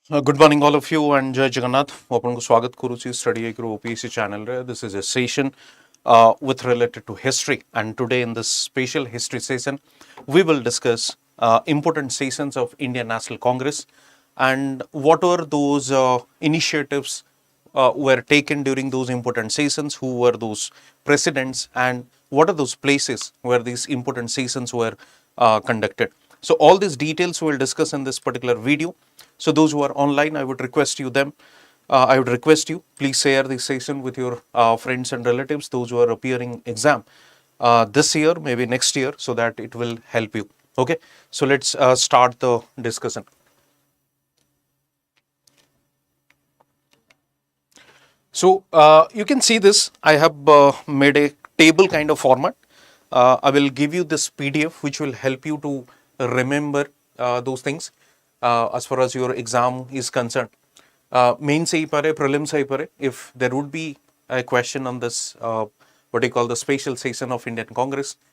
Good morning, all of you, and Jai Jagannath. ଆପଣଙ୍କୁ ସ୍ୱାଗତ କରୁଛି StudyIQ OPSC channel ରେ. This is a session with related to history, and today in this special history session, we will discuss important sessions of Indian National Congress and what were those initiatives were taken during those important sessions, who were those presidents, and what are those places where these important sessions were conducted. So all these details we will discuss in this particular video. So those who are online, I would request you please share this session with your friends and relatives, those who are appearing exam this year, maybe next year, so that it will help you. Okay, so let's start the discussion. So you can see this. I have made a table kind of format. I will give you this PDF which will help you to remember those things as far as your exam is concerned. Mains pare, prelims pare. If there would be a question on this, what you call the special session of Indian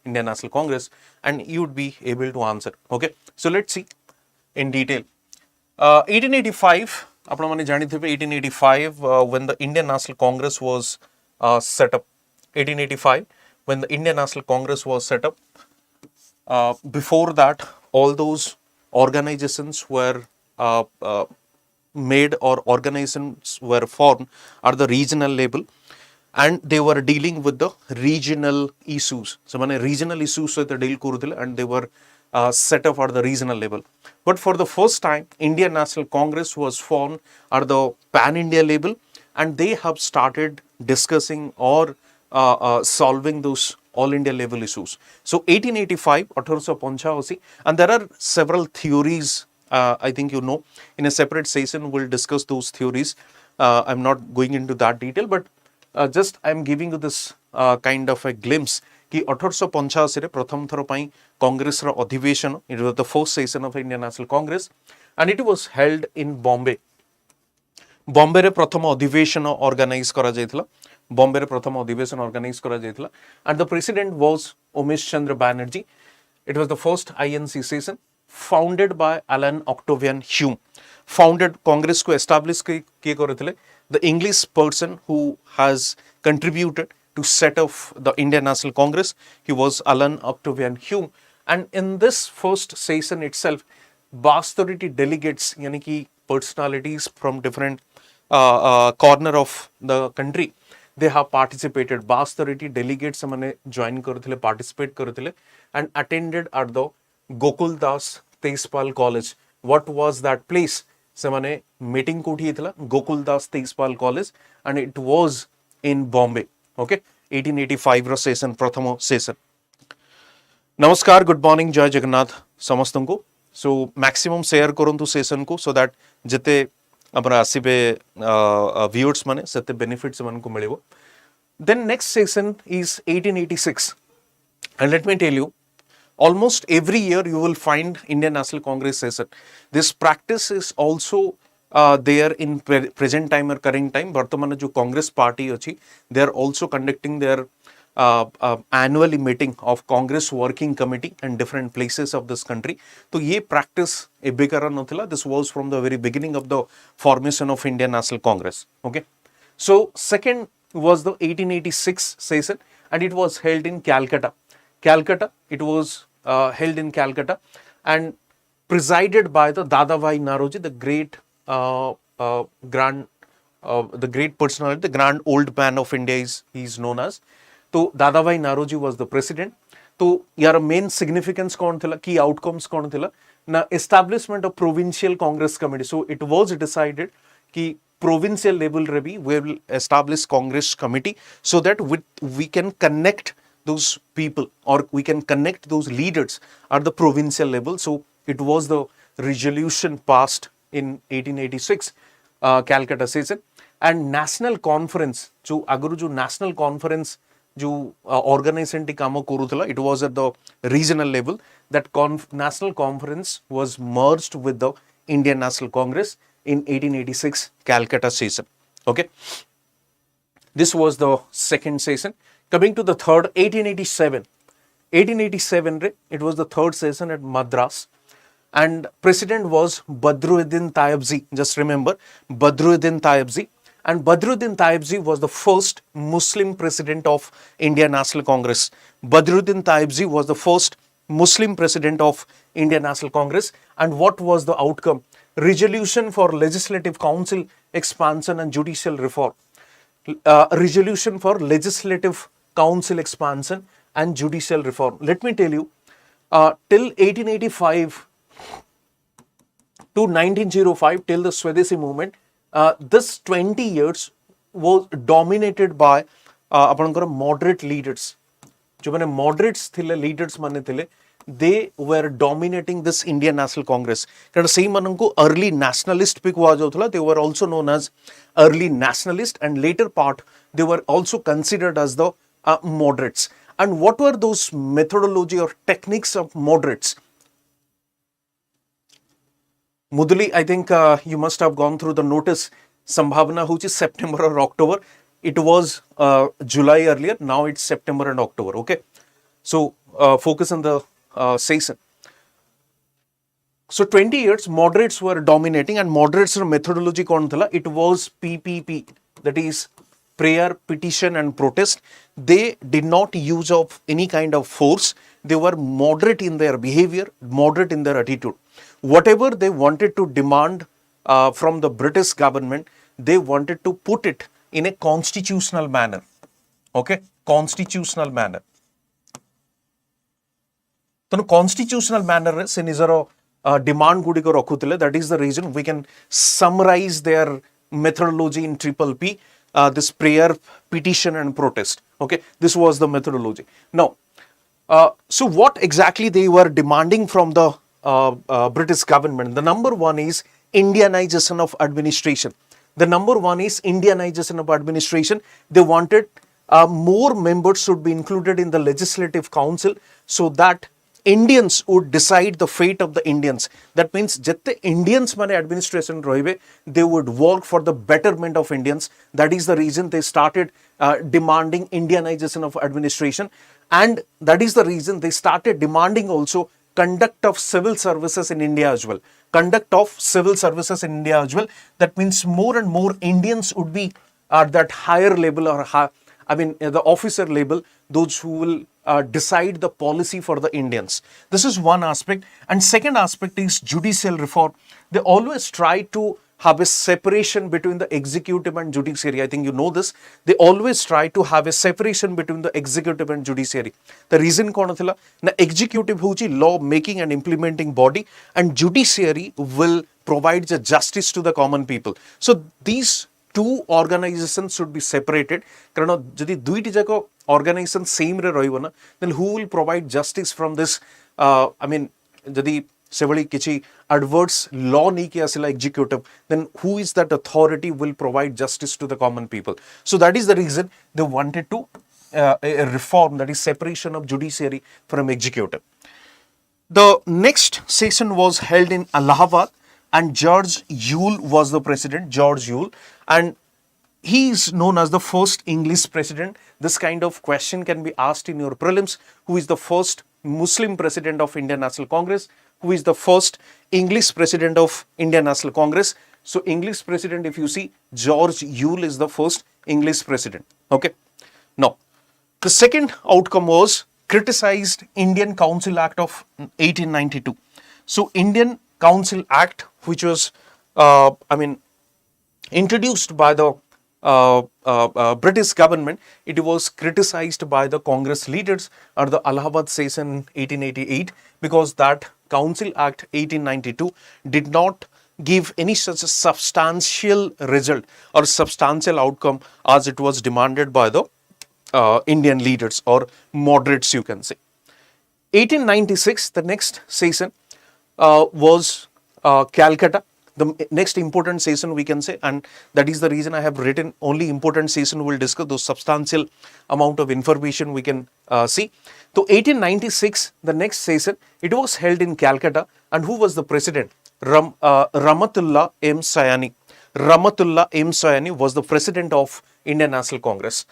National Congress, and you would be able to answer. Okay, so let's see in detail. 1885. 1885 when the Indian National Congress was set up. 1885 when the Indian National Congress was set up. Before that, all those organizations were made, or organizations were formed at the regional level, and they were dealing with the regional issues. So many regional issues with the deal kurudil, and they were set up at the regional level. But for the first time, Indian National Congress was formed at the pan-India level, and they have started discussing or solving those all India level issues. So 1885, 1885, and there are several theories. I think you know. In a separate session, we'll discuss those theories. I'm not going into that detail, but just I'm giving you this kind of a glimpse. कि 1885 रे प्रथम थर पाई कांग्रेस रा अधिवेशन, it was the first session of Indian National Congress, and it was held in Bombay. Bombay रे प्रथम अधिवेशन organise करा जायथिला. बॉम्बे रे प्रथम अधिवेशन ऑर्गेनाइज करा जायथिला, and the president was Umesh Chandra Banerjee. It was the first INC session founded by Alan Octavian Hume. Founded Congress को establish किए करथिले the English person who has contributed to set up the Indian National Congress. He was Alan Octavian Hume, and in this first session itself, 62 delegates, yani ki personalities from different corner of the country, they have participated. 62 delegates samane join karuthile, participate karuthile, and attended at the Gokul Das Tejpal College. What was that place? Samane meeting koti hitla Gokul Das Tejpal College, and it was in Bombay. Okay, 1885 रो session प्रथम session. नमस्कार, good morning, जय जगन्नाथ समस्तन को. So maximum share करंतु session को, so that जते हमरा आसीबे व्यूअर्स माने सेते बेनिफिट्स मन को मिलेबो. Then next session is 1886, and let me tell you, almost every year you will find Indian National Congress session. This practice is also there in present time or current time. Bartamana jo Congress party achi, they are also conducting their annually meeting of Congress working committee in different places of this country. So ye practice ebekara nathila. This was from the very beginning of the formation of Indian National Congress. Okay, so second was the 1886 session, and it was held in Calcutta. It was held in Calcutta and presided by the Dadabhai Naoroji, the great the great personality, the grand old man of India is known as. So Dadabhai Naoroji was the president. So यार main significance कौन थिला, key outcomes कौन थिला ना, establishment of provincial Congress committee. So it was decided कि provincial level रे भी we will establish Congress committee, so that we can connect those people, or we can connect those leaders at the provincial level. So it was the resolution passed in 1886 Calcutta session. And national conference जो अगर जो national conference जो organization T काम करूथला, it was at the regional level. That national conference was merged with the Indian National Congress in 1886 Calcutta session. Okay, this was the second session. Coming to the third, 1887. 1887 it was the third session at Madras. and president was Badruddin Tayebzi. Just remember, Badruddin Tayebzi. And Badruddin Tayebzi was the first Muslim president of Indian National Congress. Badruddin Tayebzi was the first Muslim president of Indian National Congress. And what was the outcome? Resolution for Legislative Council expansion and judicial reform. Resolution for Legislative Council expansion and judicial reform. Let me tell you, till 1885 to 1905, till the Swadeshi movement, this 20 years was dominated by moderate leaders. जो मैंने moderates थिले, leaders माने थिले, they were dominating this Indian National Congress. कारण सही मनन को early nationalist भी कुआ जाता था. They were also known as early nationalist, and later part they were also considered as the moderates. And what were those methodology or techniques of moderates? Mudali, I think you must have gone through the notice. Sambhavana huchi September or October. It was July earlier. Now it's September and October. Okay. So focus on the session. So 20 years moderates were dominating, and moderates methodology kaun thala? It was PPP, that is prayer, petition and protest. They did not use of any kind of force. They were moderate in their behavior, moderate in their attitude. Whatever they wanted to demand from the British government, they wanted to put it in a constitutional manner. Okay, constitutional manner. So, constitutional manner se nijaro demand gudiko rakhutile. That is the reason we can summarize their methodology in triple P. This prayer, petition and protest. Okay, this was the methodology. Now, so what exactly they were demanding from the British government? The number one is Indianization of administration. The number one is Indianization of administration. They wanted more members should be included in the Legislative Council so that Indians would decide the fate of the Indians. That means jette Indians mane administration rohibe, they would work for the betterment of Indians. That is the reason they started demanding Indianization of administration, and that is the reason they started demanding also conduct of civil services in India as well. Conduct of civil services in India as well. That means more and more Indians would be at that higher level, or the officer level, those who will decide the policy for the Indians. This is one aspect. And second aspect is judicial reform. They always try to have a separation between the executive and judiciary. I think you know this. They always try to have a separation between the executive and judiciary. The reason kona thila na executive huchi law making and implementing body, and judiciary will provide the justice to the common people. So these two organizations should be separated. Karana jodi duiti jako organization same re rahibo na, then who will provide justice from this? Jodi sevali kichi adverse law nahi kiya asila executive, then who is that authority will provide justice to the common people? So that is the reason they wanted to a reform, that is separation of judiciary from executive. The next session was held in Allahabad, and George Yule was the president, George Yule, and he is known as the first English president. This kind of question can be asked in your prelims. Who is the first Muslim president of Indian National Congress? Who is the first English president of Indian National Congress? So English president, if you see, George Yule is the first English president. Okay. Now, the second outcome was criticized Indian Council Act of 1892. So Indian Council Act, which was, introduced by the British government, it was criticized by the Congress leaders at the Allahabad session 1888, because that Council Act 1892 did not give any such a substantial result or substantial outcome as it was demanded by the Indian leaders or moderates, you can say. 1896, the next session was Calcutta. The next important session we can say, and that is the reason I have written only important session will discuss those substantial amount of information we can see. So 1896, the next session, it was held in Calcutta, and who was the president? Rahmatullah M. Sayani. Rahmatullah M. Sayani was the president of Indian National Congress.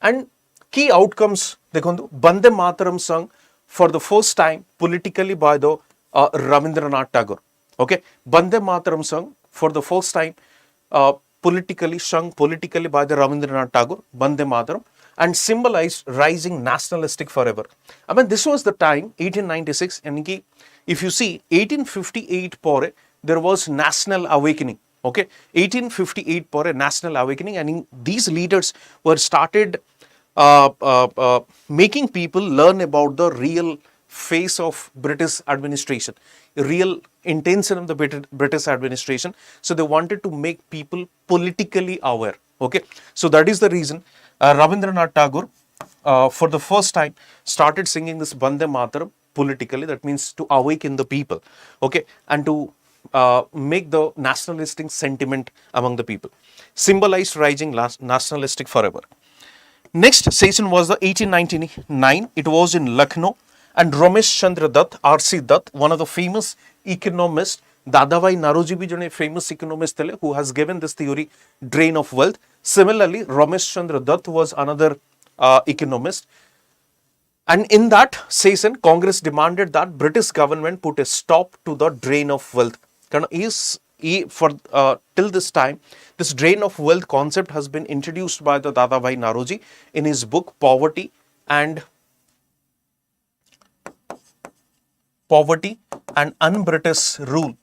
And key outcomes, Bande Mataram sung for the first time politically by the Rabindranath Tagore. Okay, Bande Mataram sung for the first time sung politically by the Rabindranath Tagore, Bande Mataram, and symbolized rising nationalistic forever. I mean, this was the time, 1896, and if you see, 1858 pore, there was national awakening. Okay, 1858 pore, national awakening, and these leaders were started making people learn about the real face of British administration, real intention of the British administration. So they wanted to make people politically aware. Okay, so that is the reason Rabindranath Tagore, for the first time, started singing this Bande Mataram politically. That means to awaken the people. Okay, and to make the nationalistic sentiment among the people, symbolized rising nationalistic forever. Next session was the 1899. It was in Lucknow, and Ramesh Chandra Dutt, R.C. Dutt, one of the famous economists, Dadabhai Naoroji bhi jane famous economist thele, who has given this theory, drain of wealth. Similarly, Ramesh Chandra Dutt was another economist. And in that session, Congress demanded that British government put a stop to the drain of wealth. Till this time, this drain of wealth concept has been introduced by the Dadabhai Naoroji in his book Poverty and Un-British Rule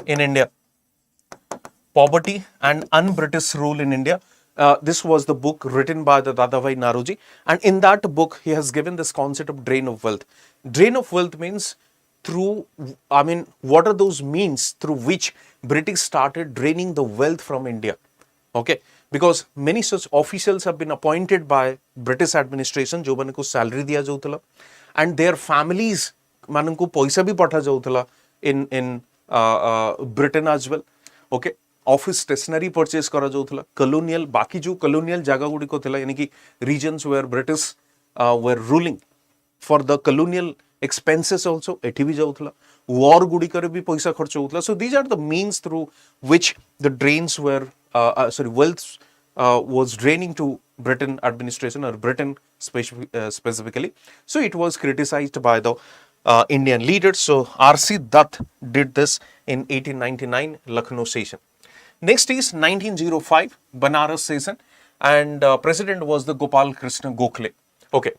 in India. Poverty and Un-British Rule in India. This was the book written by the Dadabhai Naoroji, and in that book he has given this concept of drain of wealth. Drain of wealth means what are those means through which British started draining the wealth from India? Okay, because many such officials have been appointed by British administration, जो मानक को salary दिया जाउतला, and their families मानक को पैसा भी पठा जाउतला in Britain as well. Okay, office stationery purchase करा जाउथला, कॉलोनियल बाकी जो कॉलोनियल जगह गुडी को थिला, यानी कि reasons where British were ruling for the colonial expenses also एठी भी जाउथला, वॉर गुडी करे भी पैसा खर्च होउथला. So these are the means through which the drains were wealth was draining to Britain administration or Britain specifically. So it was criticized by the Indian leaders. So R.C. Dutt did this in 1899 Lucknow session. Next is 1905 Banaras session, and president was the Gopal Krishna Gokhale. Okay,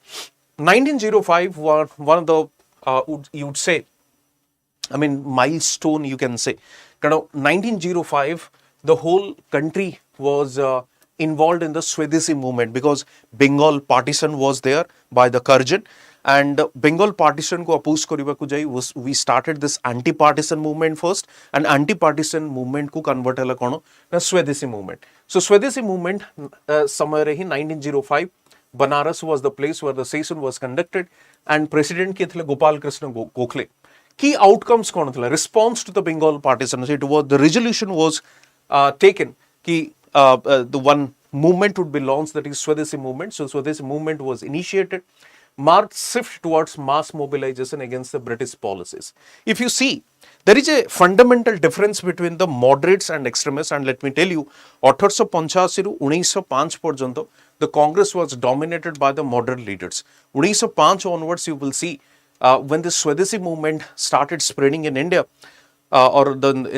1905 was one of the you would say, milestone, you can say. 1905, the whole country was involved in the Swadeshi movement, because Bengal partition was there by the Karjan, and Bengal partition ko oppose karibaku jai we started this anti-partition movement first, and anti-partition movement ko convert hela kono na Swadeshi movement. So Swadeshi movement samay rehi 1905 Banaras was the place where the session was conducted, and president ke thile Gopal Krishna Gokhale. Key outcomes kono thila response to the Bengal partition. So it was, the resolution was taken ki the one movement would be launched, that is Swadeshi movement. So Swadeshi movement was initiated, marked shift towards mass mobilization against the British policies. If you see, there is a fundamental difference between the moderates and extremists, and let me tell you, 1885 ରୁ 1905 ପର୍ଯ୍ୟନ୍ତ the Congress was dominated by the moderate leaders. 1905 onwards, you will see when the Swadeshi movement started spreading in India or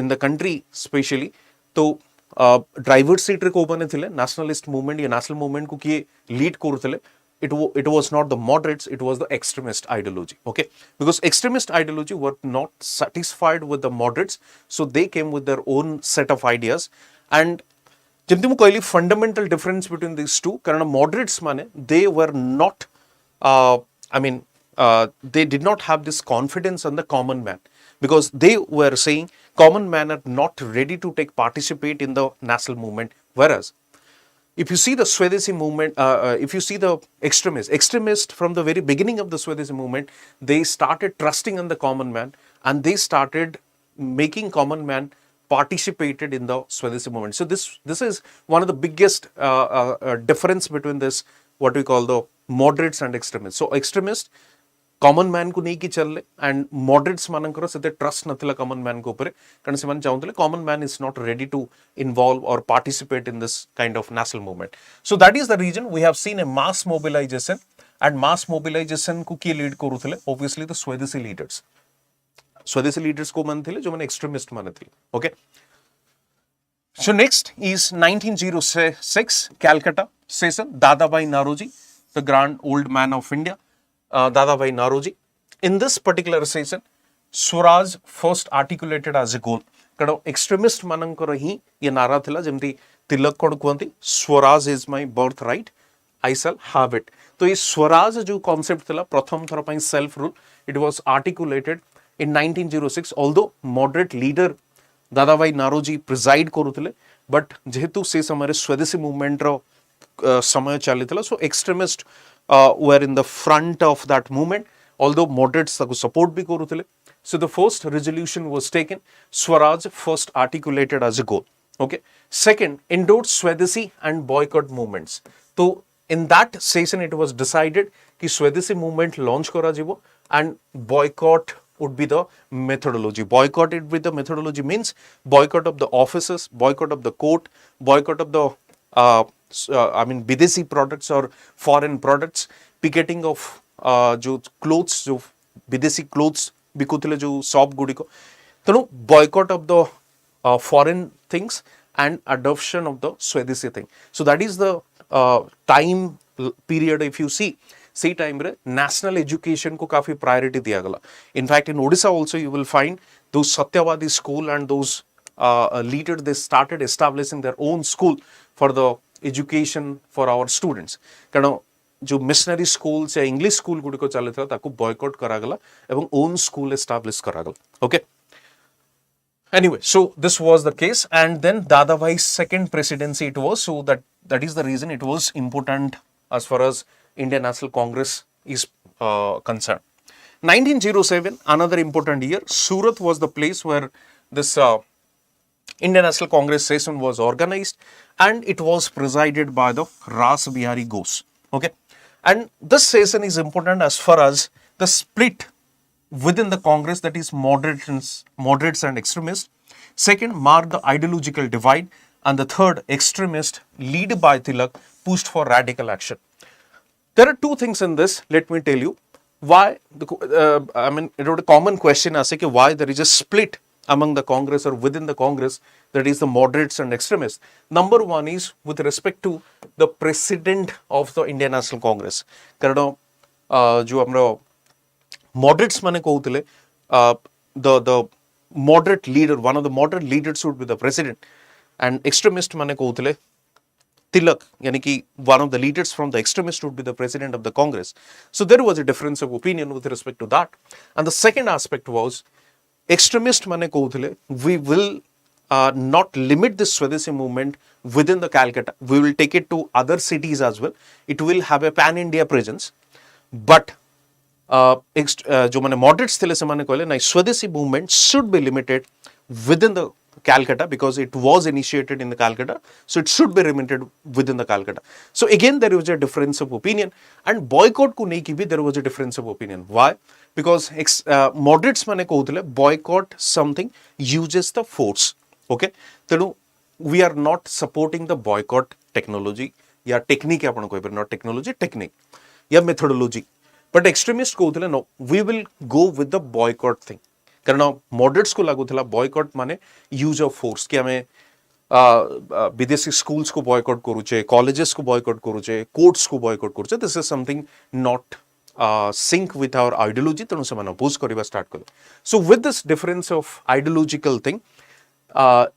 in the country especially, तो driver seat रे को बने थिले nationalist movement या national movement को किए lead करूथिले. It was not the moderates, it was the extremist ideology. Okay, because extremist ideology were not satisfied with the moderates, so they came with their own set of ideas. And ଯେମିତି ମୁଁ କହିଲି fundamental difference between these two, କାରଣ moderates ମାନେ they were not they did not have this confidence on the common man, because they were saying common man are not ready to participate in the national movement. Whereas if you see the Swadeshi movement, if you see the extremists from the very beginning of the Swadeshi movement, they started trusting on the common man, and they started making common man participated in the Swadeshi movement. So this is one of the biggest difference between this, what we call the moderates and extremists. So extremists common man को नहीं कि चलले, and moderates मानकर से trust नथिला common man को ऊपर, कारण से मान चाहूँते common man is not ready to involve or participate in this kind of national movement. So that is the reason we have seen a mass mobilization and mass mobilization को किए lead करूଥିଲେ obviously the Swadeshi leaders को मान थिले जो माने extremist मान थिले okay. So next is 1906 Calcutta session, Dadabhai Naoroji, the grand old man of India, Dadabhai Naoroji. In this particular session, Swaraj first articulated as a goal. Kada extremist manankara hi ye nara thila jemti Tilak kon kuhanti Swaraj is my birthright, I shall have it. So this Swaraj jo concept thila pratham thara pai self rule, it was articulated in 1906, although moderate leader Dadabhai Naoroji preside करूले but जेहेतु से समय Swadeshi movement रो समय चलीला so extremist were in the front of that movement although moderates ताको support भी करूले. So the first resolution was taken, Swaraj first articulated as a goal. Okay, second endorse Swadeshi and boycott movements. तो in that session it was decided कि Swadeshi movement launch करा जिवो and boycott would be the methodology. Boycott it with the methodology means boycott of the offices, boycott of the court, boycott of the Bidesi products or foreign products, picketing of जो clothes, जो Bidesi clothes बिकुଥିଲେ जो shop गुड़िको, तो boycott of the foreign things and adoption of the Swadeshi thing. So that is the time period if you see. सी time रे national education को काफी priority दिया गला. In fact in Odisha also you will find those Satyabadi school and those leaders they started establishing their own school for the education for our students. कारण जो missionary schools या English school गुडी को चलता ताको बॉयकॉट करा गला एवं ओन स्कूल एस्टैब्लिश करा गला. Okay, anyway, so this was the case, and then Dadabhai's second presidency it was, so that is the reason it was important as far as Indian National Congress is concerned. 1907, another important year. Surat was the place where this Indian National Congress session was organized, and it was presided by the Ras Bihari Ghose. Okay, and this session is important as far as the split within the Congress, that is moderates and extremists. Second, marked the ideological divide, and the third, extremist lead by Tilak pushed for radical action. There are two things in this. Let me tell you why. It was a common question as to why there is a split among the Congress or within the Congress, that is the moderates and extremists. Number one is with respect to the president of the Indian National Congress. कारण जो हमरा moderates माने कहूतले, the moderate leader, one of the moderate leaders would be the president, and extremist माने कहूतले Tilak, yani ki one of the leaders from the extremist would be the president of the Congress. So there was a difference of opinion with respect to that. And the second aspect was, extremist mane kohutile, we will not limit this Swadeshi movement within the Calcutta. We will take it to other cities as well. It will have a pan-India presence. But जो माने moderates ଥିଲେ ସେମାନେ କହିଲେ ନାଇଁ Swadeshi movement should be limited within the Calcutta because it was initiated in the Calcutta, so it should be limited within the Calcutta. So again there was a difference of opinion, and boycott को नहीं की भी there was a difference of opinion. Why? Because moderates माने कहूतले boycott something uses the force. Okay, तेणु we are not supporting the boycott technology या technique आपण कोई not technology, technique या methodology. But extremists कहूतले no, we will go with the boycott thing. कारण moderates को लागू थिला बॉयकॉट माने यूज ऑफ फोर्स कि हमें विदेशी स्कूल्स को बॉयकॉट करूचे, कॉलेजेस को बॉयकॉट करूचे, कोर्ट्स को बॉयकॉट करूचे. This is something not sync with our ideology, तेणु से अपोज करवा स्टार्ट कले. So with this difference of ideological thing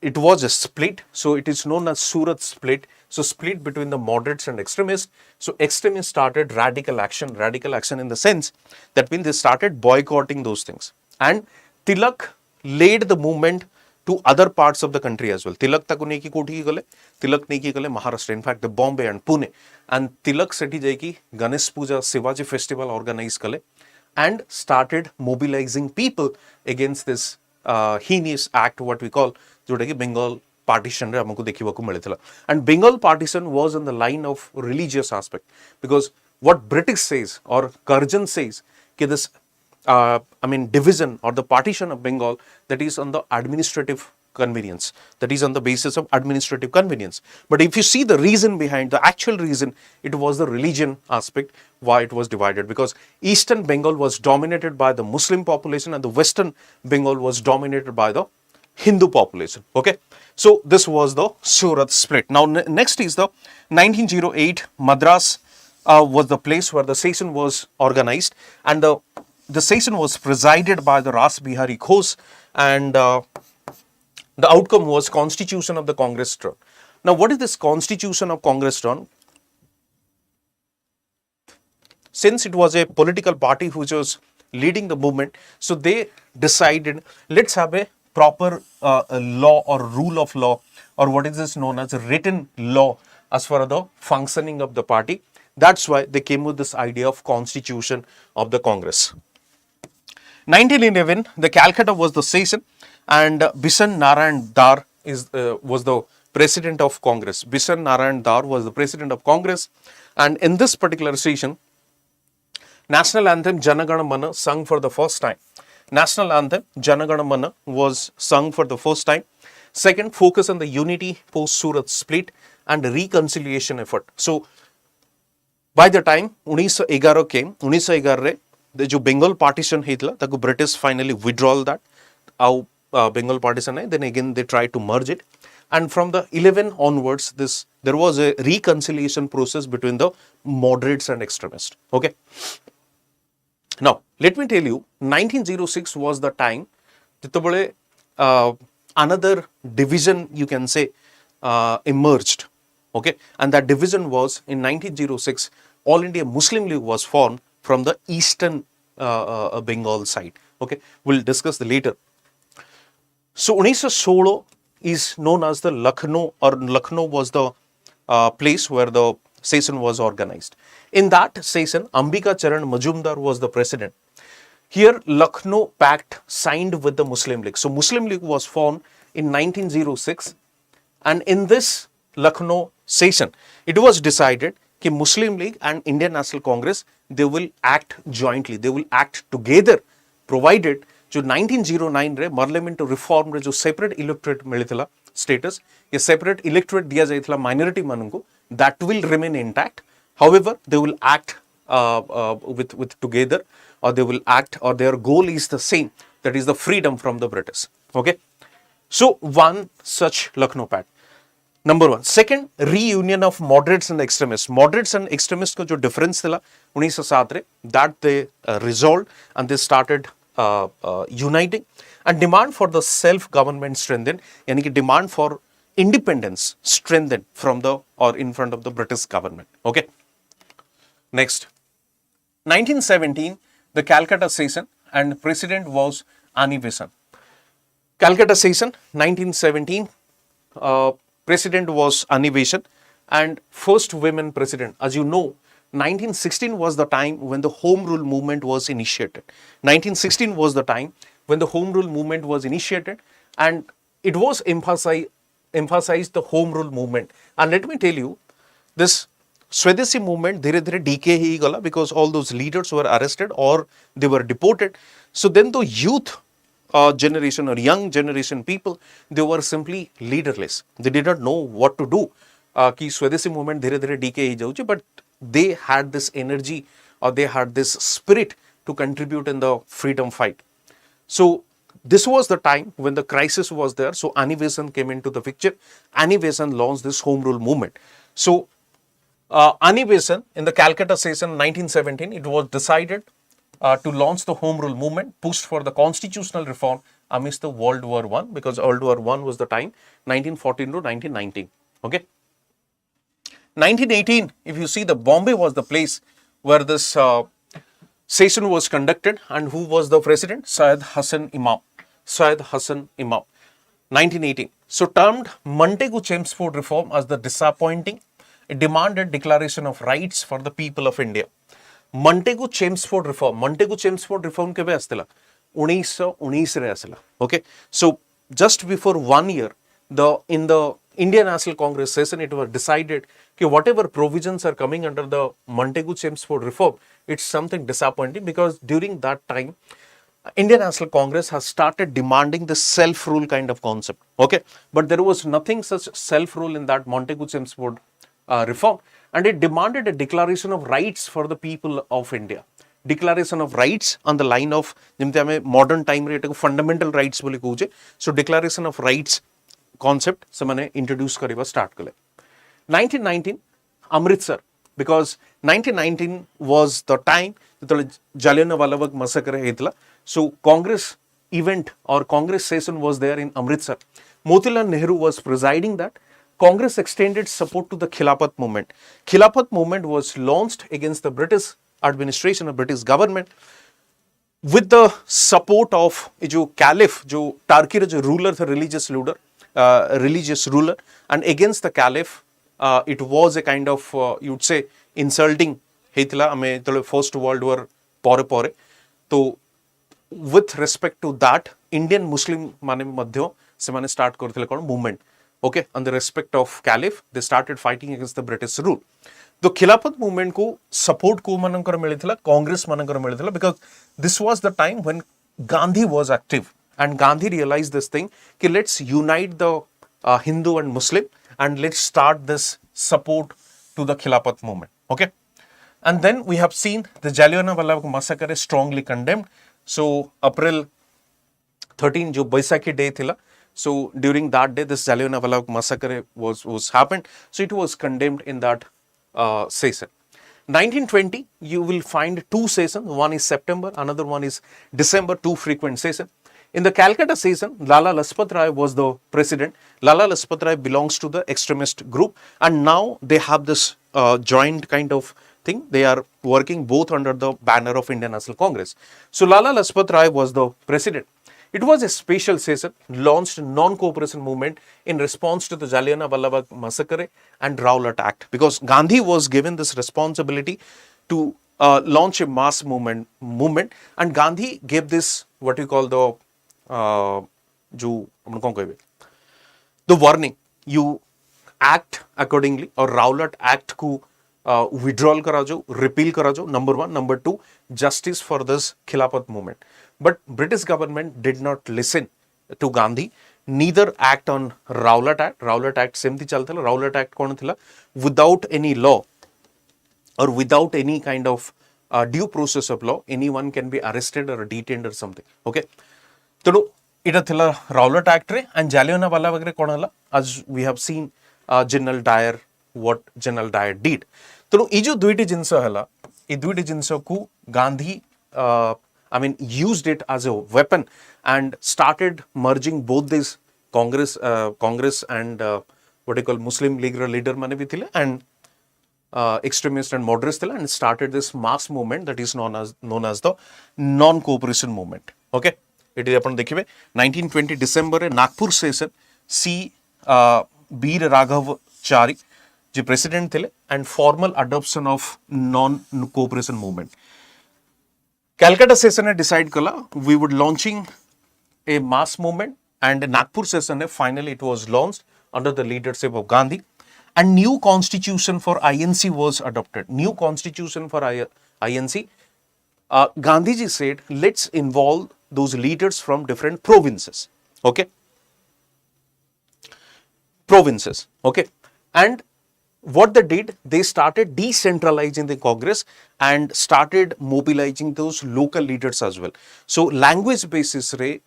it was a split, so it is known as Surat split. So split between the moderates and extremists. So extremists started radical action in the sense that means they started boycotting those things, and Tilak led the movement to other parts of the country as well. Tilak taku nei ki koti ki gale, Tilak nei ki gale Maharashtra, in fact the Bombay and Pune, and Tilak seti jai ki Ganesh Puja Shivaji festival organize kale and started mobilizing people against this heinous act, what we call जोटा कि Bengal partition रे हमको देखिबा को मिले थिला. And Bengal partition was in the line of religious aspect, because what British says or Curzon says कि this division or the partition of Bengal, that is on the administrative convenience. That is on the basis of administrative convenience. But if you see the reason behind, the actual reason, it was the religion aspect why it was divided, because Eastern Bengal was dominated by the Muslim population and the Western Bengal was dominated by the Hindu population. Okay, so this was the Surat split. Now next is the 1908 Madras was the place where the session was organized, and the session was presided by the Ras Bihari Ghosh, and the outcome was Constitution of the Congress drawn. Now what is this Constitution of Congress drawn? Since it was a political party which was leading the movement, so they decided, let's have a proper law or rule of law, or what is this known as a written law as for the functioning of the party. That's why they came with this idea of Constitution of the Congress. 1911, the Calcutta was the session, and Bisan Narayan Dar was the president of Congress. Bisan Narayan Dar was the president of Congress, and in this particular session, National Anthem Jana Gana Mana sung for the first time. National Anthem Jana Gana Mana was sung for the first time. Second, focus on the unity post Surat split and reconciliation effort. So by the time 1911 came, 1911 the जो Bengal partition ହେଇଥିଲା ତାକୁ British finally withdrawal that ଆଉ Bengal partition ନାହିଁ, then again they tried to merge it, and from the 11 onwards there was a reconciliation process between the moderates and extremists. Okay, now let me tell you, 1906 was the time ଯେତେବେଳେ another division, you can say, emerged. Okay, and that division was in 1906 All India Muslim League was formed from the eastern Bengal side. Okay, we'll discuss the later. So 1916 is known as the Lucknow, or Lucknow was the place where the session was organized. In that session, Ambika Charan Majumdar was the president. Here, Lucknow Pact signed with the Muslim League. So Muslim League was formed in 1906, and in this Lucknow session, it was decided that Muslim League and Indian National Congress, they will act jointly, they will act together, provided जो 1909 रे parliament reform रे जो separate electorate मिलिथिला status, ये separate electorate दिया जाइथिला minority माननको, that will remain intact. However, they will act with together, or they will act, or their goal is the same, that is the freedom from the British. Okay, so one such Lucknow Pact. Number one. Second, reunion of moderates and extremists. Moderates and extremists को जो difference थिला 1907 रे, that they resolved and they started uniting, and demand for the self-government strengthened, यानी कि demand for independence strengthened from the, or in front of the British government. Okay. Next, 1917, the Calcutta session, and president was Annie Besant. Calcutta session, 1917, president was Annie Besant, and first women president. As you know, 1916 was the time when the Home Rule movement was initiated. 1916 was the time when the Home Rule movement was initiated, and it was emphasized the Home Rule movement. And let me tell you, this Swadeshi movement dhire dhire decay hi gala, because all those leaders were arrested or they were deported. So then the youth generation or young generation people, they were simply leaderless. They did not know what to do. Ki Swadeshi movement dhire dhire decay hi jauchi, but they had this energy, or they had this spirit to contribute in the freedom fight. So this was the time when the crisis was there. So Annie Besant came into the picture. Annie Besant launched this Home Rule movement. So Annie Besant, in the Calcutta session 1917, it was decided to launch the Home Rule movement, pushed for the constitutional reform amidst the World War I, because World War I was the time 1914 to 1919. Okay. 1918, if you see, the Bombay was the place where this session was conducted, and who was the president? Syed Hassan Imam. Syed Hassan Imam. 1918. So termed Montagu-Chelmsford reform as the disappointing. It demanded declaration of rights for the people of India. Montagu-Chelmsford reform. Montagu-Chelmsford reform kebe astila? 1919 re asila. Okay. So just before 1 year, in the Indian National Congress session, it was decided that whatever provisions are coming under the Montagu-Chelmsford reform, it's something disappointing, because during that time, Indian National Congress has started demanding the self-rule kind of concept. Okay, but there was nothing such self-rule in that Montesquieu-Chelmsford reform, and it demanded a declaration of rights for the people of India. Declaration of rights on the line of modern time rate fundamental rights बोली कहुचे. So declaration of rights concept semane introduce kariba start kale. 1919 Amritsar, because 1919 was the time that Jallianwala Bagh massacre ହେଇଥିଲା. So Congress event or Congress session was there in Amritsar. Motilal Nehru was presiding that. Congress extended support to the Khilafat movement. Khilafat movement was launched against the British administration, or British government, with the support of जो caliph, जो Turkey जो ruler था, religious ruler, and against the caliph, it was a kind of you'd say insulting ହେଇଥିଲା ଆମେ ଯେତେବେଳେ first world war ପରେ ପରେ. तो with respect to that, Indian Muslim ମାନେ ମଧ୍ୟ ସେମାନେ start କରିଥିଲେ କ'ଣ movement. Okay, on the respect of caliph, they started fighting against the British rule. The Khilafat movement को support को मनंकर मिलिथिला, Congress मनंकर मिलिथिला, because this was the time when Gandhi was active, and Gandhi realized this thing कि let's unite the Hindu and Muslim, and let's start this support to the Khilafat movement. Okay, and then we have seen the Jallianwala Bagh massacre is strongly condemned. So April 13 जो Baisakhi day थिला. So during that day, this Jallianwala Bagh massacre was happened. So it was condemned in that session. 1920, you will find two sessions. One is September, another one is December, two frequent sessions. In the Calcutta session, Lala Lajpat Rai was the president. Lala Lajpat Rai belongs to the extremist group, and now they have this joint kind of thing. They are working both under the banner of Indian National Congress. So Lala Lajpat Rai was the president. It was a special session launched non-cooperation movement in response to the Jallianwala Bagh massacre and Rowlatt Act, because Gandhi was given this responsibility to launch a mass movement, and Gandhi gave this what you call the the warning, you act accordingly, or Rowlatt Act को withdrawal करा जो, repeal करा जो, number one. Number two, justice for this Khilafat movement. But British government did not listen to Gandhi, neither act on Rowlatt Act. Rowlatt Act सेमती चलता है. Rowlatt Act कौन थिला? Without any law or without any kind of due process of law, anyone can be arrested or detained or something. Okay. तो इटा थिला Rowlatt Act रे, and Jallianwala Bagh रे कौन हला? As we have seen General Dyer, what General Dyer did. तो ये जो दुईटी जिंस हला, ये दुईटी जिंस को Gandhi used it as a weapon and started merging both these Congress and what you call Muslim League leader mane bhi thile, and extremist and moderates thile, and started this mass movement that is known as the non-cooperation movement. Okay, it is apan dekhibe 1920 December re Nagpur session C Veer Raghav Chari ji president thile, and formal adoption of non-cooperation movement. Calcutta session ने decide कला we would launching a mass movement, and Nagpur session ने finally it was launched under the leadership of Gandhi, and new constitution for INC was adopted. New constitution for INC, Gandhi ji said let's involve those leaders from different provinces. Okay, provinces. Okay, and what they did, they started decentralizing the Congress and started mobilizing those local leaders as well. So language basis re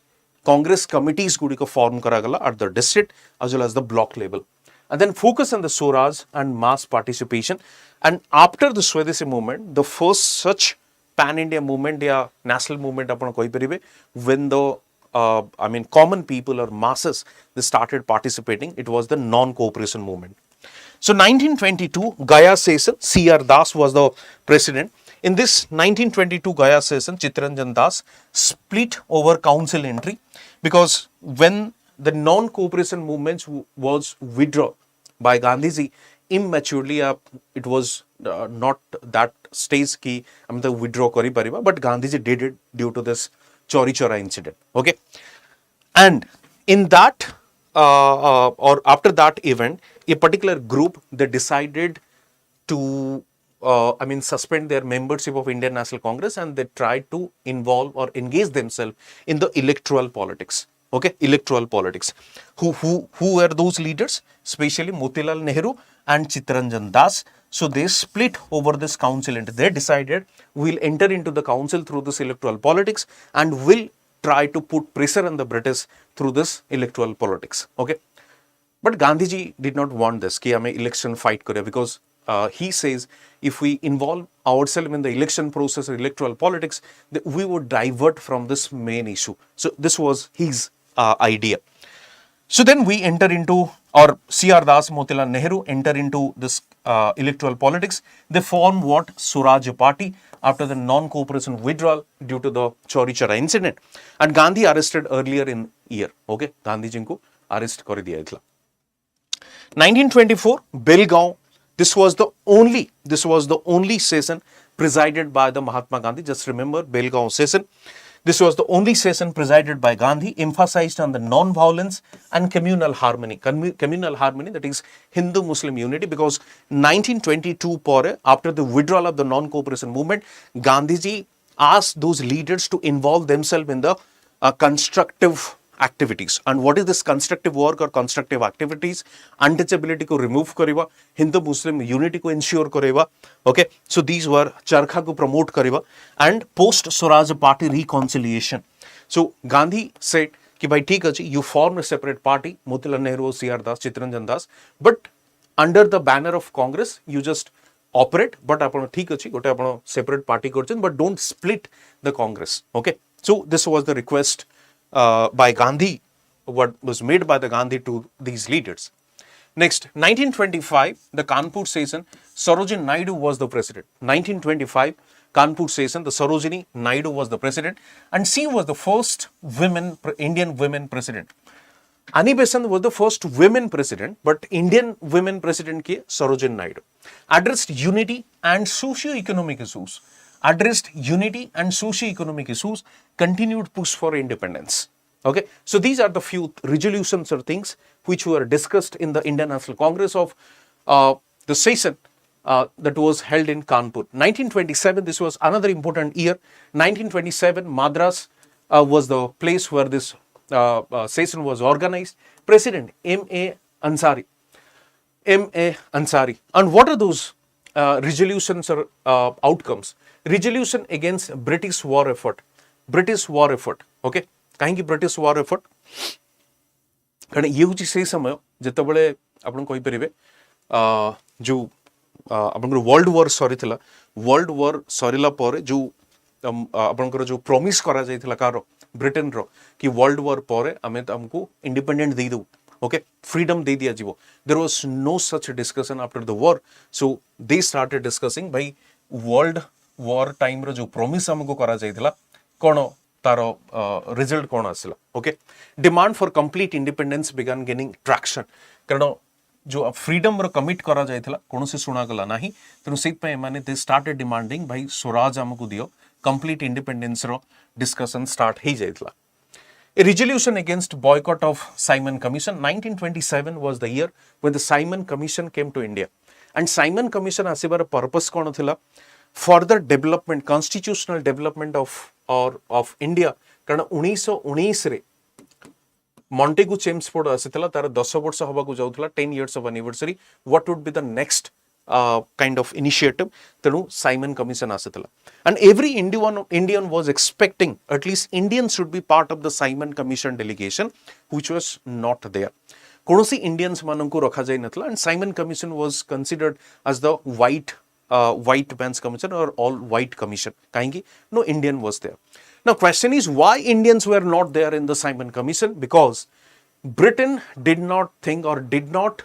Congress committees gudiko form karagala at the district as well as the block level, and then focus on the Swaraj and mass participation. And after the Swadeshi movement, the first such pan-India movement या national movement अपन कोई परिवे, when the common people or masses, they started participating, it was the non-cooperation movement. So 1922 Gaya session, C.R. Das was the president. In this 1922 Gaya session, Chittaranjan Das split over council entry, because when the non-cooperation movements was withdrawn by Gandhiji immaturely, it was not that stage ki the withdraw kari pariba, but Gandhiji did it due to this Chori Chora incident. Okay, and in that or after that event, a particular group, they decided to suspend their membership of Indian National Congress, and they tried to involve or engage themselves in the electoral politics. Okay, electoral politics. Who were those leaders? Especially Motilal Nehru and Chittaranjan Das. So they split over this council, and they decided we'll enter into the council through this electoral politics, and will try to put pressure on the British through this electoral politics. Okay, but Gandhiji did not want this कि हमें election fight करें, because he says if we involve ourselves in the election process or electoral politics, we would divert from this main issue. So this was his idea. So then we enter into, or C.R. Das, Motilal Nehru enter into this electoral politics. They form what? Swaraj Party after the non-cooperation withdrawal due to the Chauri Chora incident. And Gandhi arrested earlier in year. Okay, Gandhi ji को arrest कर दिया था. 1924 Belgaum. This was the only session presided by the Mahatma Gandhi. Just remember Belgaum session. This was the only session presided by Gandhi, emphasized on the non-violence and communal harmony. Communal harmony, that is Hindu-Muslim unity, because 1922 after the withdrawal of the non-cooperation movement, Gandhiji asked those leaders to involve themselves in the constructive activities. And what is this constructive work or constructive activities? Untouchability को remove करेगा, Hindu-Muslim unity को ensure करेगा. Okay, so these were चरखा को promote करेगा, and post Swaraj Party reconciliation. So Gandhi said कि भाई ठीक है जी, you form a separate party, Motilal Nehru, C.R. Das, Chittaranjan Das, but under the banner of Congress you just operate. But ଆପଣ ठीक ଅଛି, गोटे ଆପଣ separate party करछन, but don't split the Congress. Okay, so this was the request by Gandhi, what was made by the Gandhi to these leaders. Next, 1925, the Kanpur session, Sarojini Naidu was the president. 1925, Kanpur session, the Sarojini Naidu was the president, and she was the first Indian women president. Annie Besant was the first women president, but Indian women president ki Sarojini Naidu. Addressed unity and socio-economic issues. Continued push for independence. Okay, so these are the few resolutions or things which were discussed in the Indian National Congress of the session that was held in Kanpur. 1927, this was another important year. 1927, Madras was the place where this session was organized. President M.A. Ansari. And what are those resolutions or outcomes? Resolution against British war effort. Okay, କାହିଁକି British war effort? କାରଣ ଇଏ ହେଉଛି ସେଇ ସମୟ ଯେତେବେଳେ ଆପଣ କହିପାରିବେ ଯେଉଁ ଆପଣଙ୍କର ୱାର୍ଲଡ ୱାର ସରିଥିଲା, ୱାର୍ଲଡ ୱାର ସରିଲା ପରେ ଯେଉଁ ଆପଣଙ୍କର ଯେଉଁ ପ୍ରମିସ୍ କରାଯାଇଥିଲା କାହାର, ବ୍ରିଟେନର, କି ୱାର୍ଲଡ ୱାର ପରେ ଆମେ ଆମକୁ ଇଣ୍ଡିପେଣ୍ଡେଣ୍ଟ ଦେଇଦେବୁ, ଓକେ, ଫ୍ରିଡମ୍ ଦେଇ ଦିଆଯିବ. There was no such discussion after the war. So they started discussing भाई वर्ल्ड वॉर टाइम रो जो प्रॉमिस हमको करा जाइथिला कोन तार रिजल्ट कोन आसिला. Okay, demand for complete independence began gaining traction. कारण जो फ्रीडम रो कमिट करा जाइथिला कोनोसी सुना गला नाही, तेनु सेत पे माने दे स्टार्टेड डिमांडिंग भाई स्वराज हमको दियो, कंप्लीट इंडिपेंडेंस रो डिस्कशन स्टार्ट ही जाइथिला. A resolution against boycott of Simon Commission. 1927 was the year when the Simon Commission came to India. And Simon Commission asibar purpose kono thila? Further development, constitutional development of India. Karana 1919 re Montego Chelmsford asithila, tara 10 ବର୍ଷ ହବାକୁ ଯାଉଥିଲା, 10 years of anniversary. What would be the next kind of initiative? Tenu Simon Commission asithila. And every Indian was expecting at least Indians should be part of the Simon Commission delegation, which was not there. Konosi Indians mananku rakha jai nathla, and Simon Commission was considered as the white man's commission or all white commission. Kahingi no Indian was there. Now question is, why Indians were not there in the Simon Commission? Because Britain did not think or did not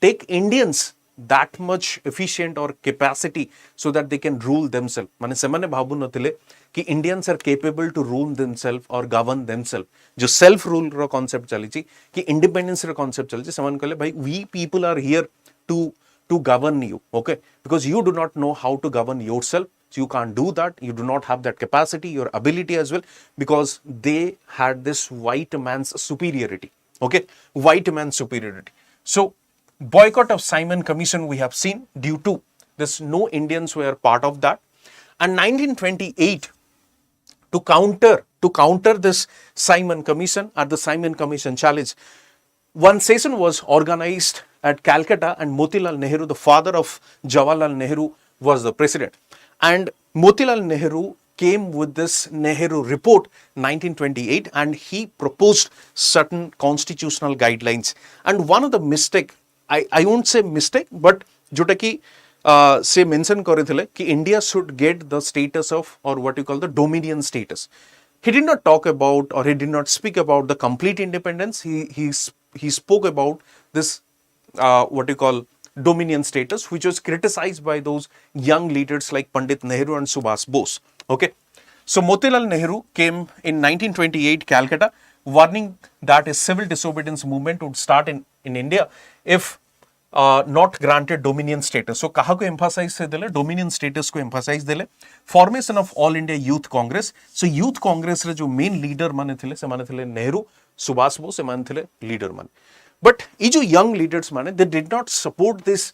take Indians that much efficient or capacity so that they can rule themselves. माने semane भाबु नथिले कि Indians are capable to rule themselves or govern themselves. जो self rule रो concept चली ची, कि independence रो concept चली ची, समन कहले भाई we people are here to govern you, okay, because you do not know how to govern yourself, so you can't do that, you do not have that capacity, your ability as well, because they had this white man's superiority, okay, white man's superiority. So Boycott of Simon Commission we have seen. Due to this, no Indians were part of that. And 1928, to counter this Simon Commission or the Simon Commission challenge, one session was organized at Calcutta, and Motilal Nehru, the father of Jawaharlal Nehru, was the president. And Motilal Nehru came with this Nehru report 1928, and he proposed certain constitutional guidelines. And one of the mistake, I won't say mistake, but jota ki say mention karithile ki India should get the status of, or what you call the dominion status. He did not talk about, or he did not speak about the complete independence. He spoke about this what you call dominion status, which was criticized by those young leaders like Pandit Nehru and Subhas Bose. Okay, so Motilal Nehru came in 1928 Calcutta, warning that a civil disobedience movement would start in India if not granted dominion status. So kaha ko emphasize se dele, dominion status ko emphasize dele. Formation of All India Youth Congress. So Youth Congress re jo main leader mane thile, se mane thile Nehru, Subhas Bose, se mane thile leader mane. But ye jo young leaders mane, they did not support this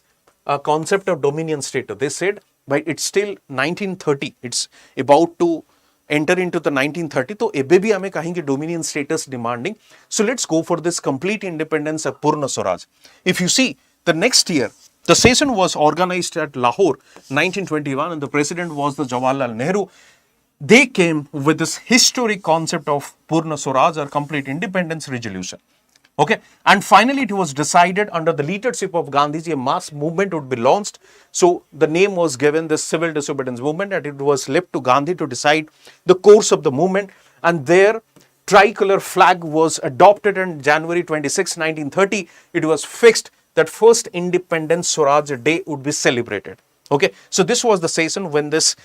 concept of dominion status. They said, but it's still 1930, it's about to enter into the 1930, तो एबे भी हमें कहेंगे dominion status demanding. So let's go for this complete independence of Purna Swaraj. If you see, the next year, the session was organized at Lahore, 1921, and the president was the Jawaharlal Nehru. They came with this historic concept of Purna Swaraj, or complete independence resolution. Okay, and finally it was decided under the leadership of Gandhiji, a mass movement would be launched. So the name was given the civil disobedience movement, and it was left to Gandhi to decide the course of the movement. And their tricolor flag was adopted on January 26, 1930. It was fixed that first Independence Swaraj Day would be celebrated. Okay, so this was the session when this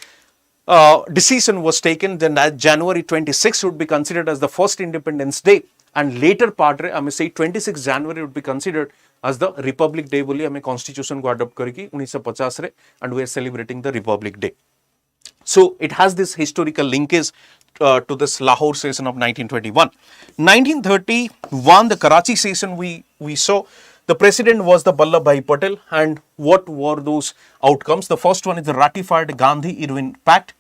decision was taken. Then January 26 would be considered as the first Independence Day. And later part, I may say 26 January would be considered as the Republic Day. बोली हमें Constitution को adopt करके 1950 रे, and we are celebrating the Republic Day. So it has this historical linkage to this Lahore session of 1921. 1931, the Karachi session we saw. The president was the Vallabhbhai Patel, and what were those outcomes? The first one is the ratified Gandhi-Irwin Pact.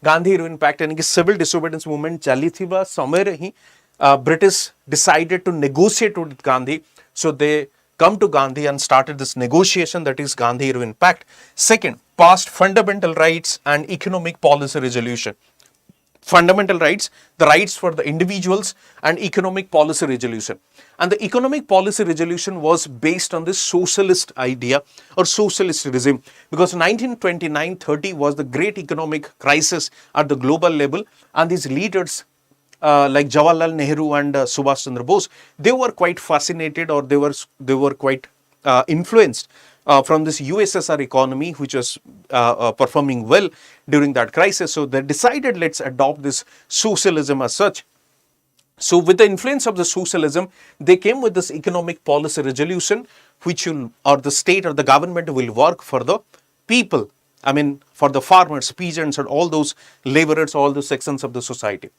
Gandhi-Irwin Pact यानी कि civil disobedience movement चली थी बा समय रही. British decided to negotiate with Gandhi. So they come to Gandhi and started this negotiation, that is Gandhi-Irwin Pact. Second, passed fundamental rights and economic policy resolution. Fundamental rights, the rights for the individuals, and economic policy resolution. And the economic policy resolution was based on this socialist idea or socialist regime, because 1929-30 was the great economic crisis at the global level, and these leaders like Jawaharlal Nehru and Subhash Chandra Bose, they were quite fascinated, or they were quite influenced from this USSR economy, which was performing well during that crisis. So they decided, let's adopt this socialism as such. So with the influence of the socialism, they came with this economic policy resolution, which will, or the state or the government will work for the people. I mean, for the farmers, peasants, and all those laborers, all those sections of the society.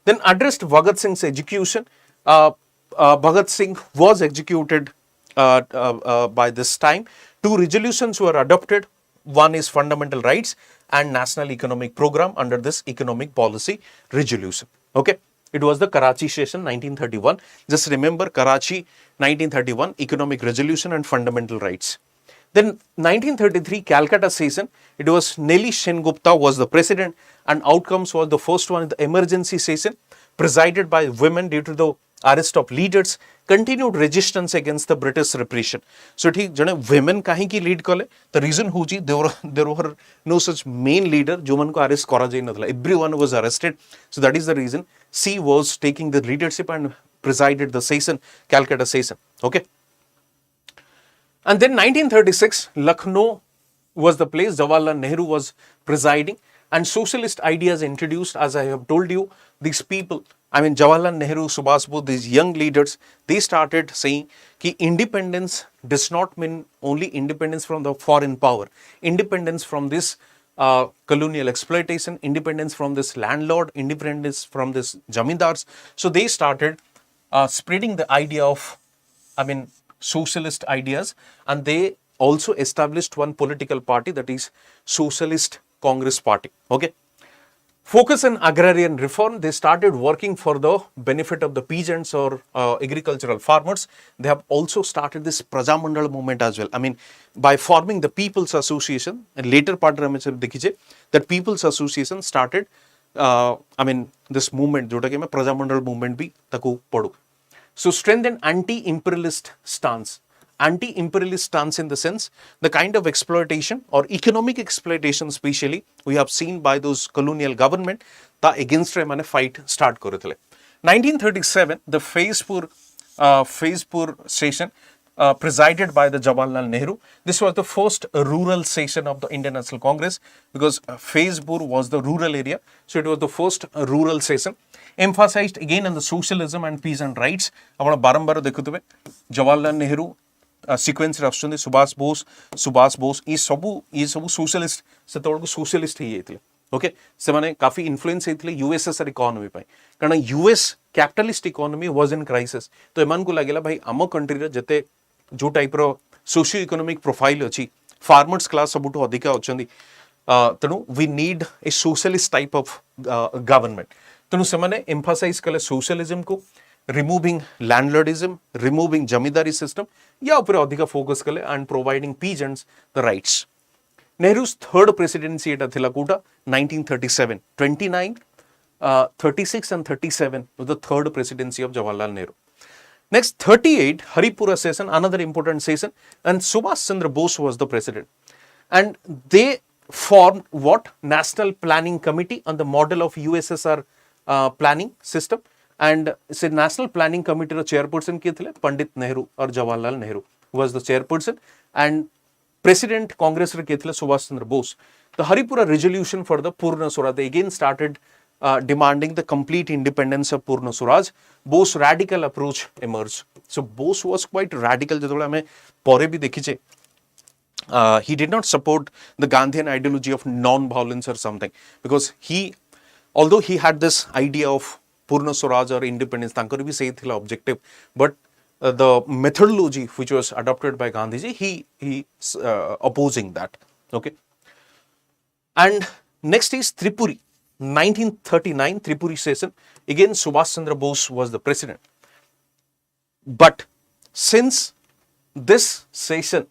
Then addressed Bhagat Singh's execution. Bhagat Singh was executed by this time. Two resolutions were adopted. One is fundamental rights and national economic program under this economic policy resolution. Okay, it was the Karachi session 1931. Just remember Karachi 1931, economic resolution and fundamental rights. Then 1933 Calcutta session, it was Nelly Sengupta was the president, and outcomes was the first one, the emergency session presided by women due to the arrest of leaders, continued resistance against the British repression. So ठीक जने women काहे की lead कले, the reason हो जी there were no such main leader जो मन को arrest करा जाए नथला, everyone was arrested. So that is the reason she was taking the leadership and presided the session, Calcutta session. Okay. And then 1936, Lucknow was the place. Jawaharlal Nehru was presiding, and socialist ideas introduced. As I have told you, these people, I mean Jawaharlal Nehru, Subhas Bose, these young leaders, they started saying that independence does not mean only independence from the foreign power, independence from this colonial exploitation, independence from this landlord, independence from this jamindars. So they started spreading the idea of, I mean, socialist ideas, and they also established one political party, that is Socialist Congress Party. Okay. Focus on agrarian reform. They started working for the benefit of the peasants or agricultural farmers. They have also started this Prajamandal movement as well. I mean, by forming the People's Association, and later part that People's Association started, this movement, jota ke main Prajamandal movement bhi taku padu. So strengthen anti-imperialist stance. Anti-imperialist stance in the sense, the kind of exploitation or economic exploitation especially we have seen by those colonial government, ta against mane fight start korithile. 1937, the Phazepur session presided by the Jawaharlal Nehru. This was the first rural session of the Indian National Congress, because Phazepur was the rural area, so it was the first rural session. Emphasized again on the socialism and peasant rights. Apna barambar dekhutube Jawaharlal Nehru sequence ଆସୁଛନ୍ତି ସୁଭାଷ ବୋଷ ये ସବୁ socialist ସେତେବେଳକୁ socialist ହେଇଯାଇଥିଲେ. Okay, ସେମାନେ କାଫି influence ହେଇଥିଲେ ୟୁଏସଏସଆର economy ପାଇଁ, କାରଣ US capitalist economy was in crisis. ତ ଏମାନଙ୍କୁ ଲାଗିଲା ଭାଇ ଆମ କଣ୍ଟ୍ରିରେ ଯେତେ ଯେଉଁ ଟାଇପ୍ର ସୋସିଓ ଇକୋନୋମିକ୍ ପ୍ରୋଫାଇଲ୍ ଅଛି, ଫାର୍ମର୍ସ କ୍ଲାସ୍ ସବୁଠୁ ଅଧିକା ଅଛନ୍ତି, ତେଣୁ we need a socialist type of government. ତେଣୁ ସେମାନେ ଏମ୍ଫାସାଇଜ୍ କଲେ ସୋସିଆଲିଜମକୁ, removing landlordism, removing jamidari system, या ऊपर अधिका फोकस कले and providing peasants the rights. Nehru's third presidency एटा थिला Kota 1937, 29, 36 and 37 was the third presidency of Jawaharlal Nehru. Next 38, Haripura session, another important session, and Subhash Chandra Bose was the president. And they formed what? National Planning Committee on the model of USSR planning system. And say National Planning Committee ro chairperson kiye thile Pandit Nehru or Jawaharlal Nehru was the chairperson, and President Congress ro kiye thile Subhash Chandra Bose. The Haripura resolution for the Purna Swaraj, they again started demanding the complete independence of Purna Swaraj. Bose radical approach emerged. So Bose was quite radical. जेतोले हमें परे भी देखिचे, he did not support the Gandhian ideology of non-violence or something, because although he had this idea of Purna Swaraj or independence, tankar bhi sahi thila objective, but the methodology which was adopted by Gandhiji, he opposing that. Okay. And next is Tripuri, 1939 Tripuri session. Again, Subhash Chandra Bose was the president. But since this session,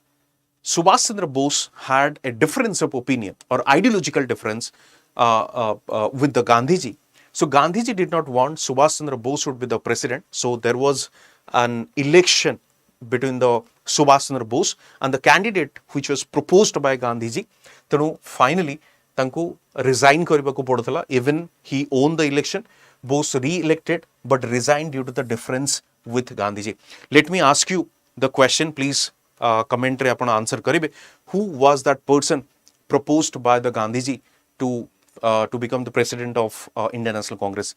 Subhash Chandra Bose had a difference of opinion or ideological difference with the Gandhiji. So Gandhiji did not want Subhash Chandra Bose would be the president. So there was an election between the Subhash Chandra Bose and the candidate which was proposed by Gandhiji. Then finally, tanku resign karibaku poduthala. Even he won the election, Bose re-elected but resigned due to the difference with Gandhiji. Let me ask you the question, please. Commentary apna answer karibe. Who was that person proposed by the Gandhiji to become the president of Indian National Congress?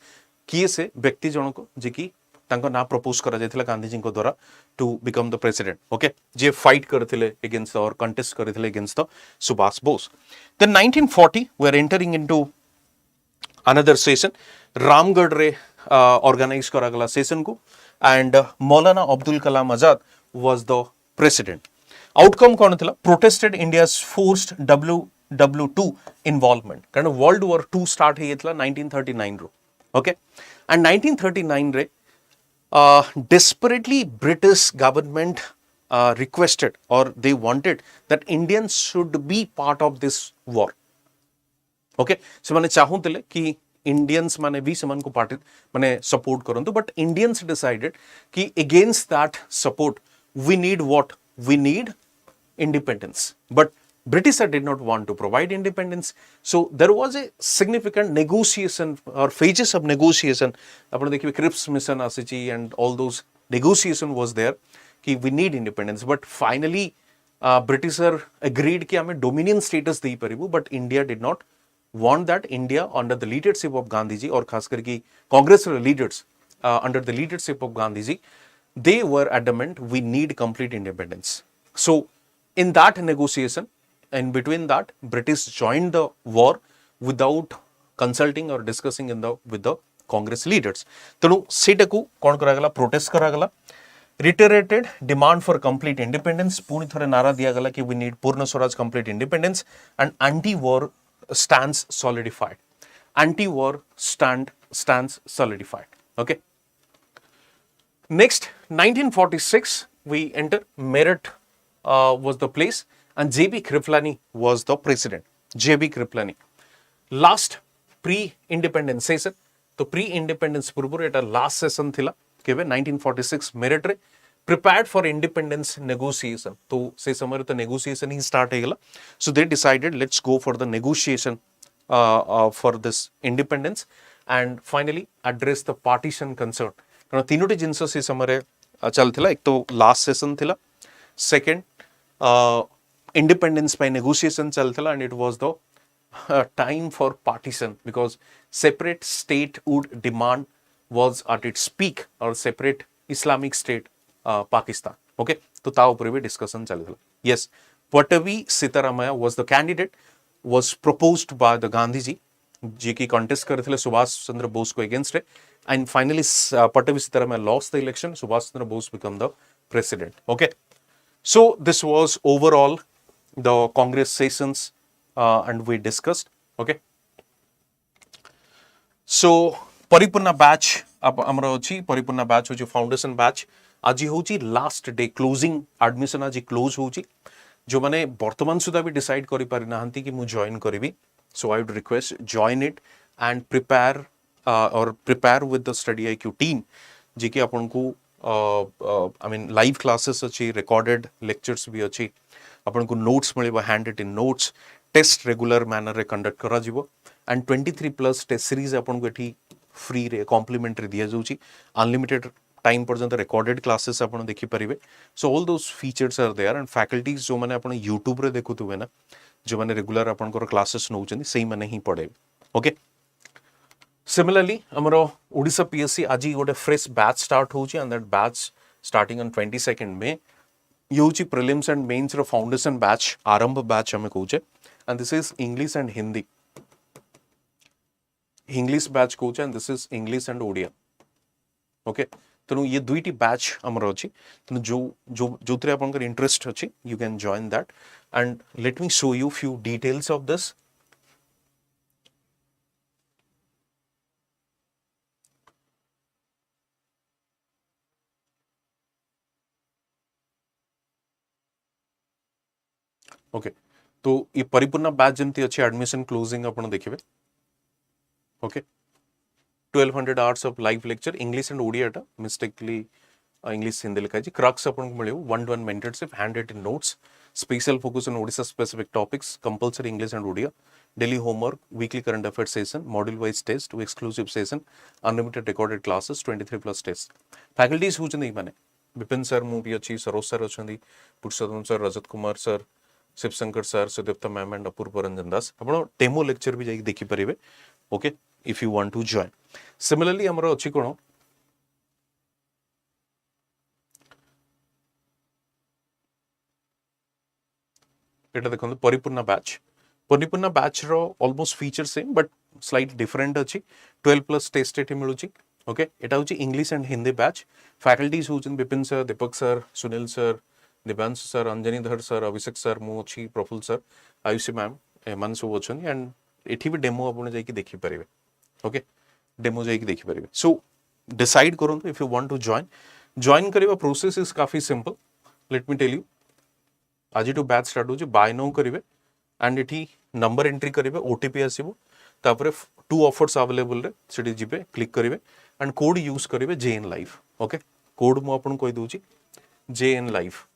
किए से व्यक्ति जनों को जिकी तांको ना propose करा जायतिला गांधीजी को द्वारा to become the president. Okay, J fight करथिले against or contest करथिले against the Subhash Bose. Then 1940 we are entering into another session. Ramgarh रे organize करा गला session को, and Maulana Abdul Kalam Azad was the president. Outcome कौन थिला? Protested India's forced WW2 involvement. कारण World War II start ही थिला 1939 रो. Okay, and 1939 रे desperately British government requested or they wanted that Indians should be part of this war. Okay, so माने चाहूँतले कि Indians माने भी समान को पार्टी माने support करंतु, but Indians decided कि against that support we need what? We need independence. But British did not want to provide independence. So there was a significant negotiation or phases of negotiation. Apne dekhiye Cripps mission asichi and all those negotiation was there कि we need independence. But finally British agreed कि हमें dominion status they परिबु, but India did not want that. India under the leadership of Gandhiji और खास करके Congress leaders under the leadership of Gandhiji, they were adamant we need complete independence. So in that negotiation, in between that, British joined the war without consulting or discussing with the Congress leaders. तेणु सेटा को कौन करागला? Protest करागला. reiterated demand for complete independence पुणी थोड़े नारा दिया गला कि we need पूर्ण Swaraj complete independence and anti-war stance solidified. Anti-war stance solidified. Okay. Next, 1946, we enter Merit was the place and J.B. Kripalani was the president. J.B. Kripalani. Last pre-independence session. तो pre-independence पूर्व एटा last session थिला केवे 1946 Merit रे prepared for independence negotiation. तो से समय तो negotiation he start हेगला. So they decided let's go for the negotiation for this independence and finally address the partition concern. कारण तीनोटी जिनस से समय चलथिला एक तो लास्ट सेशन थिला सेकंड इंडिपेंडेंस बाय नेगोशिएशन चलथिला and it was the time for partition because separate state would demand was at its peak और separate Islamic state Pakistan okay तो ता ऊपर भी डिस्कशन चलथिला yes Pattabhi Sitaramayya was the candidate was proposed by the Gandhi ji की contest करथिले सुभाष चंद्र बोस को अगेंस्ट है and finally Patavi Sitaramayya lost the election. Subhash Chandra Bose became the president. Okay, so this was overall the Congress sessions and we discussed. Okay, so Paripurna batch अब हमरा होची Paripurna batch होची foundation batch आज होची last day closing admission आज close होची जो माने वर्तमान सुधा भी decide करी पारि नाहंती कि मु join करिवि so I would request join it and prepare or prepare with the StudyIQ team जी कि अपन को I mean live classes अच्छी recorded lectures भी अच्छी अपन को notes मिले वो hand written notes test regular manner रे conduct करा जीवो and 23 plus test series अपन को एठी free रे complimentary दिया जाउची unlimited time पर्यंत recorded classes अपन देखि परिवे so all those features are there and faculties जो माने अपन YouTube रे देखु तुवे ना जो माने regular अपन को classes नउचंदी सेही माने ही पढ़े okay. Similarly, amaro Odisha PSC aji got a fresh batch start hochi and that batch starting on 22nd May. Yochi prelims and mains ro foundation batch, Arambha batch hame koche and this is English and Hindi. English batch koche and this is English and Odia. Okay. तनु ये दुईटी batch amaro अछि तनु जो जोतरे आपनकर interest अछि you can join that and let me show you few details of this. Okay तो ये Paripurna batch जमती अच्छी admission closing अपन देखिबे okay 1200 hours of live lecture English and Odia टा मिस्टेकली इंग्लिश हिंदी लिखा जी क्रक्स अपन को मिलियो 1-to-1 mentorship hand written notes special focus on Odisha specific topics compulsory English and Odia daily homework weekly current affair session module wise test exclusive session unlimited recorded classes 23 plus test faculties होचंदी माने Vipin sir मु भी अछि Saroj sir अछंदी Purushottam sir Rajat Kumar sir Shivshankar sir Sudipta ma'am and Apurva Ranjan Das आपण demo lecture भी जाई देखि परिबे okay if you want to join similarly हमरो अछि कोन एटा देखन परिपूर्ण बैच रो almost feature same but slight different अछि 12 प्लस टेस्ट एठी मिलुची ओके एटा होची English and Hindi batch faculties होचन Vipin sir Deepak sir Sunil sir Divyansh sir Anjanidhar sir Abhishek sir मु अछि प्रफुल्ल सर आयुषी मैम एमान सब अछन एंड एठी भी डेमो आपण जाई कि देखि परिबे ओके डेमो जाई कि देखि परिबे सो डिसाइड करंतु if you want to join करिवा प्रोसेस इज काफी simple let me tell you आज टू बैच स्टार्ट होची बाय नाउ करिवे एंड एठी नंबर एंट्री करिवे ओटीपी आसीबो तापरे 2 ऑफर्स अवेलेबल रे सेठी जिबे क्लिक करिवे एंड कोड यूज करिवे जेएन लाइव ओके कोड मु आपण कहि दोची जेएन लाइव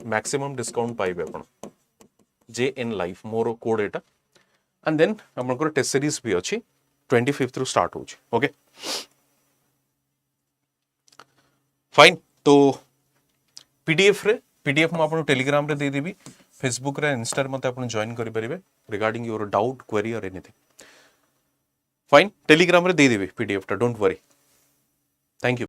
maximum discount पाइबे अपन JN Life मोर कोड एटा एंड देन हमन को टेस्ट सीरीज भी अछि 25th रु स्टार्ट होछि ओके फाइन तो पीडीएफ म अपन टेलीग्राम रे दे देबी फेसबुक रे इंस्टा रे मते अपन जॉइन करि परिबे रिगार्डिंग योर डाउट क्वेरी और एनीथिंग फाइन टेलीग्राम रे दे देबी पीडीएफ टा डोंट वरी थैंक यू।